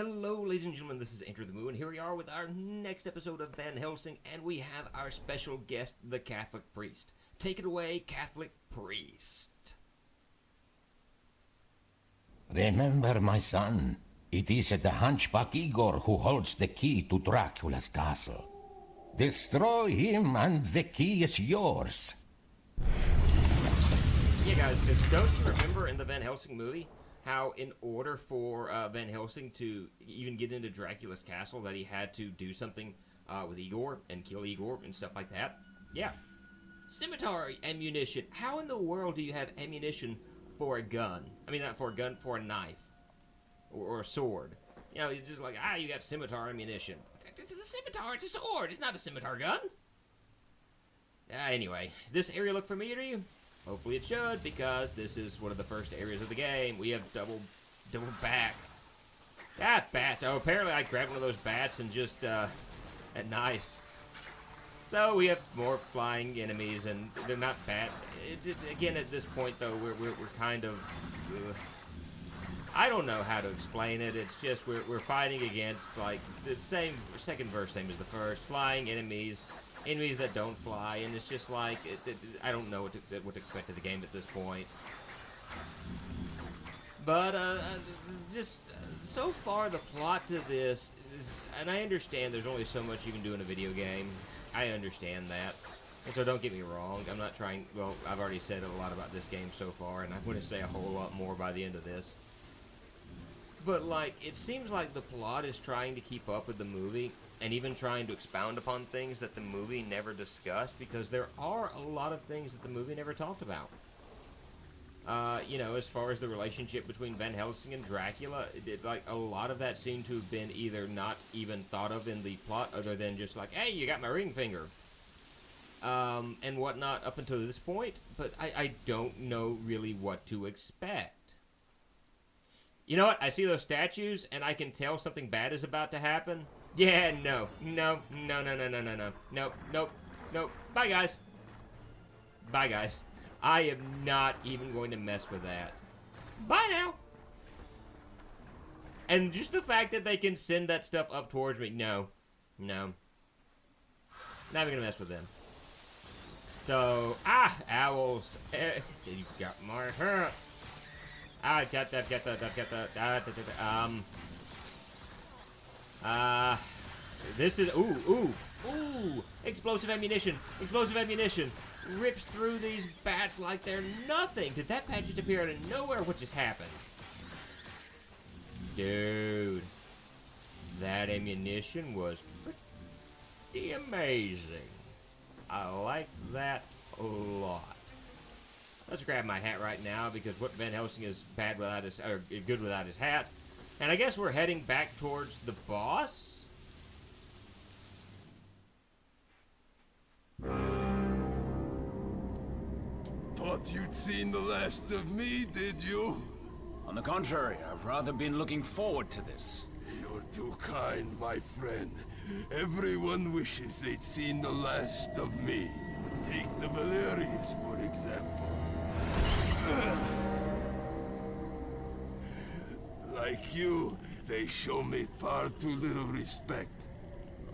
Hello, ladies and gentlemen, this is themoo, and here we are with our next episode of Van Helsing, and we have our special guest, the Catholic Priest. Take it away, Catholic Priest. Remember, my son, it is the hunchback Igor who holds the key to Dracula's castle. Destroy him and the key is yours. Yeah, guys, because don't you remember in the Van Helsing movie how in order for Van Helsing to even get into Dracula's castle that he had to do something with Igor and kill Igor and stuff like that? Yeah. Scimitar ammunition. How in the world do you have ammunition for a gun? I mean, not for a gun, for a knife. Or a sword. You know, it's just like, you got scimitar ammunition. It's a scimitar, it's a sword, it's not a scimitar gun. Anyway, this area look familiar to you? Hopefully it should, because this is one of the first areas of the game. We have double back. Bats. Oh, apparently I grabbed one of those bats and just, nice. So we have more flying enemies, and they're not bad. It's just, again, at this point, though, we're kind of, I don't know how to explain it. It's just we're fighting against, like, the second verse, same as the first, flying enemies that don't fly, and it's just like, I don't know what to expect of the game at this point. But, so far the plot to this is, and I understand there's only so much you can do in a video game. I understand that. And so don't get me wrong, I'm not trying, well, I've already said a lot about this game so far, and I'm going to say a whole lot more by the end of this. But, like, it seems like the plot is trying to keep up with the movie, and even trying to expound upon things that the movie never discussed, because there are a lot of things that the movie never talked about. You know, as far as the relationship between Van Helsing and Dracula, like, a lot of that seemed to have been either not even thought of in the plot, other than just like, hey, you got my ring finger, and whatnot up until this point, but I don't know really what to expect. You know what? I see those statues, and I can tell something bad is about to happen. Yeah, no. Nope. Bye, guys. Bye, guys. I am not even going to mess with that. Bye now. And just the fact that they can send that stuff up towards me, no. Not even going to mess with them. So, owls. You got my hat. Get that. This is, ooh. Explosive ammunition. Rips through these bats like they're nothing. Did that bat just appear out of nowhere? What just happened? Dude. That ammunition was pretty amazing. I like that a lot. Let's grab my hat right now, because what Van Helsing is bad without his, or good without his hat. And I guess we're heading back towards the boss. Thought you'd seen the last of me, did you? On the contrary, I've rather been looking forward to this. You're too kind, my friend. Everyone wishes they'd seen the last of me. Take the Valerius, for example. Like you, they show me far too little respect.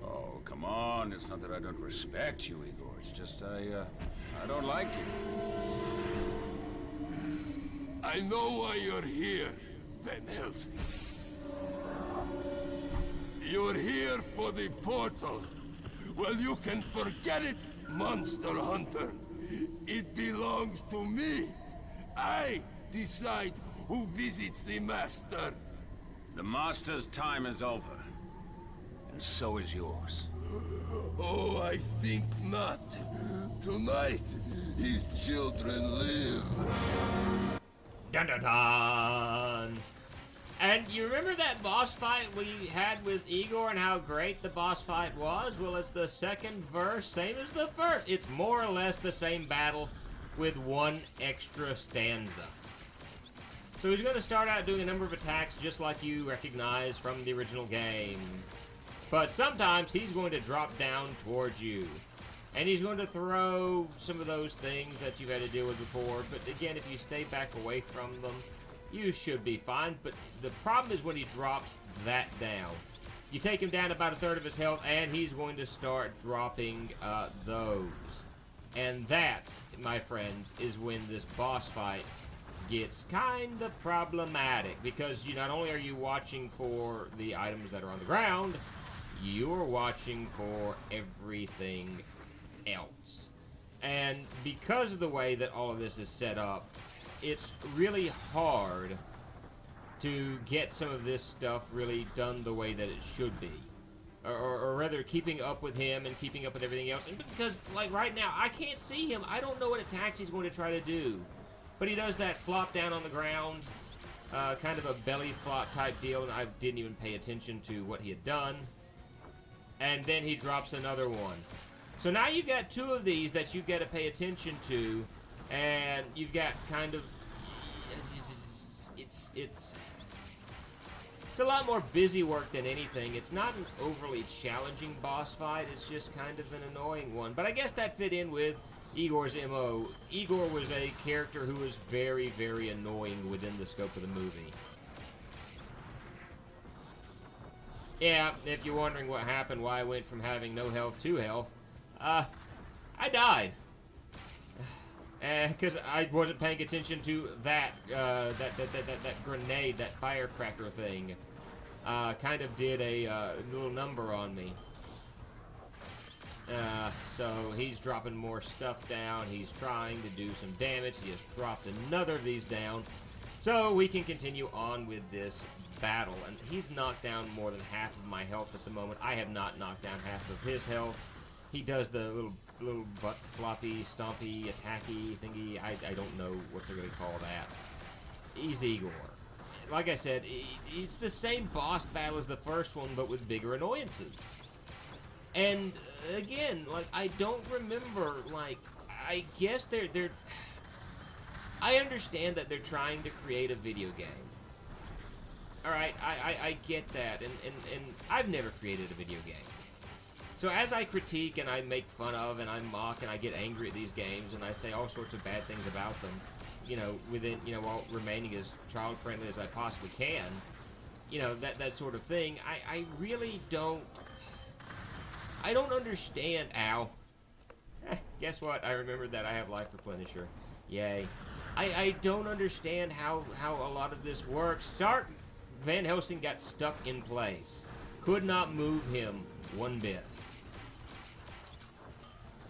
Oh, come on. It's not that I don't respect you, Igor. It's just I don't like you. I know why you're here, Van Helsing. You're here for the portal. Well, you can forget it, Monster Hunter. It belongs to me. I decide who visits the Master. The Master's time is over. And so is yours. Oh, I think not. Tonight, his children live. Dun dun dun! And you remember that boss fight we had with Igor and how great the boss fight was? Well, it's the second verse, same as the first. It's more or less the same battle with one extra stanza. So he's going to start out doing a number of attacks just like you recognize from the original game. But sometimes he's going to drop down towards you. And he's going to throw some of those things that you've had to deal with before. But again, if you stay back away from them, you should be fine. But the problem is when he drops that down. You take him down about a third of his health, and he's going to start dropping those. And that, my friends, is when this boss fight gets kind of problematic, because not only are you watching for the items that are on the ground, you're watching for everything else. And because of the way that all of this is set up, it's really hard to get some of this stuff really done the way that it should be. Or rather, keeping up with him and keeping up with everything else. And because, like, right now, I can't see him. I don't know what attacks he's going to try to do. But he does that flop down on the ground, kind of a belly flop type deal, and I didn't even pay attention to what he had done. And then he drops another one. So now you've got two of these that you've got to pay attention to, and you've got kind of... It's a lot more busy work than anything. It's not an overly challenging boss fight. It's just kind of an annoying one. But I guess that fit in with Igor's MO. Igor was a character who was very, very annoying within the scope of the movie. Yeah, if you're wondering what happened, why I went from having no health to health, I died. Because I wasn't paying attention to that grenade, that firecracker thing. Kind of did a little number on me. So he's dropping more stuff down. He's trying to do some damage. He has dropped another of these down. So we can continue on with this battle. And he's knocked down more than half of my health at the moment. I have not knocked down half of his health. He does the little butt floppy, stompy, attacky thingy. I don't know what they're going to call that. He's Igor. Like I said, it's the same boss battle as the first one, but with bigger annoyances. And again, like, I don't remember, like, I guess they're I understand that they're trying to create a video game. Alright, I get that, and I've never created a video game. So as I critique and I make fun of and I mock and I get angry at these games and I say all sorts of bad things about them, within, while remaining as child-friendly as I possibly can, that sort of thing, I really don't, I don't understand, ow. Guess what? I remembered that I have Life Replenisher. Yay. I don't understand how a lot of this works. Van Helsing got stuck in place. Could not move him one bit.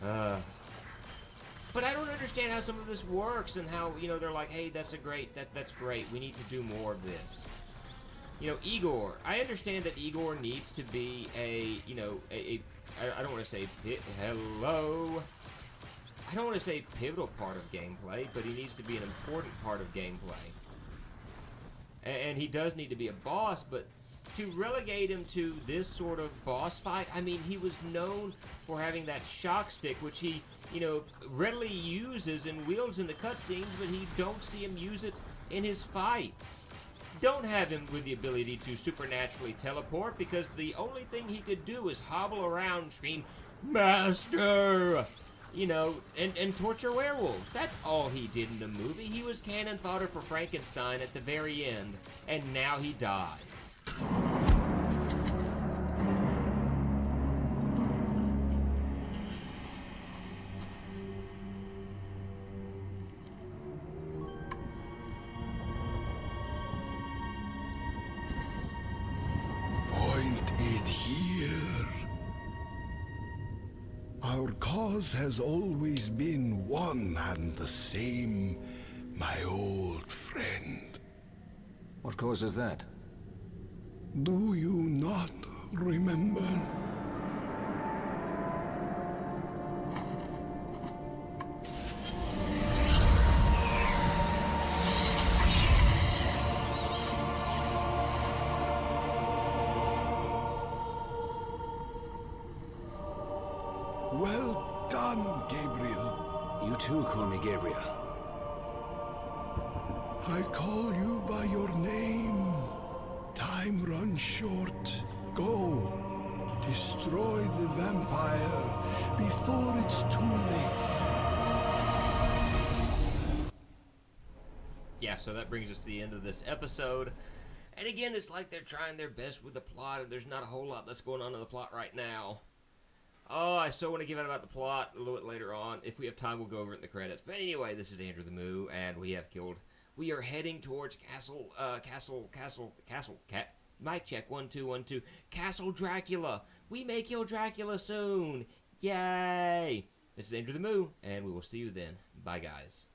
But I don't understand how some of this works and how, they're like, hey, that's great. We need to do more of this. Igor. I understand that Igor needs to be I don't want to say, hello. I don't want to say pivotal part of gameplay, but he needs to be an important part of gameplay. And he does need to be a boss, but to relegate him to this sort of boss fight, I mean, he was known for having that shock stick, which he, readily uses and wields in the cutscenes, but you don't see him use it in his fights. Don't have him with the ability to supernaturally teleport, because the only thing he could do is hobble around, scream, Master! And torture werewolves. That's all he did in the movie. He was cannon fodder for Frankenstein at the very end, and now he dies. Point it here. Our cause has always been one and the same, my old friend. What cause is that? Do you not remember? Well done, Gabriel. You too call me Gabriel. I call you by your name. Time runs short. Go. Destroy the vampire before it's too late. yeah, so that brings us to the end of this episode. And again, it's like they're trying their best with the plot, and there's not a whole lot that's going on in the plot right now. Oh, I so want to give out about the plot a little bit later on. If we have time, we'll go over it in the credits. But anyway, this is Andrew the Moo, and we are heading towards mic check, 1 2 1 2. Castle Dracula. We may kill Dracula soon. Yay! This is Andrew the Moo, and we will see you then. Bye, guys.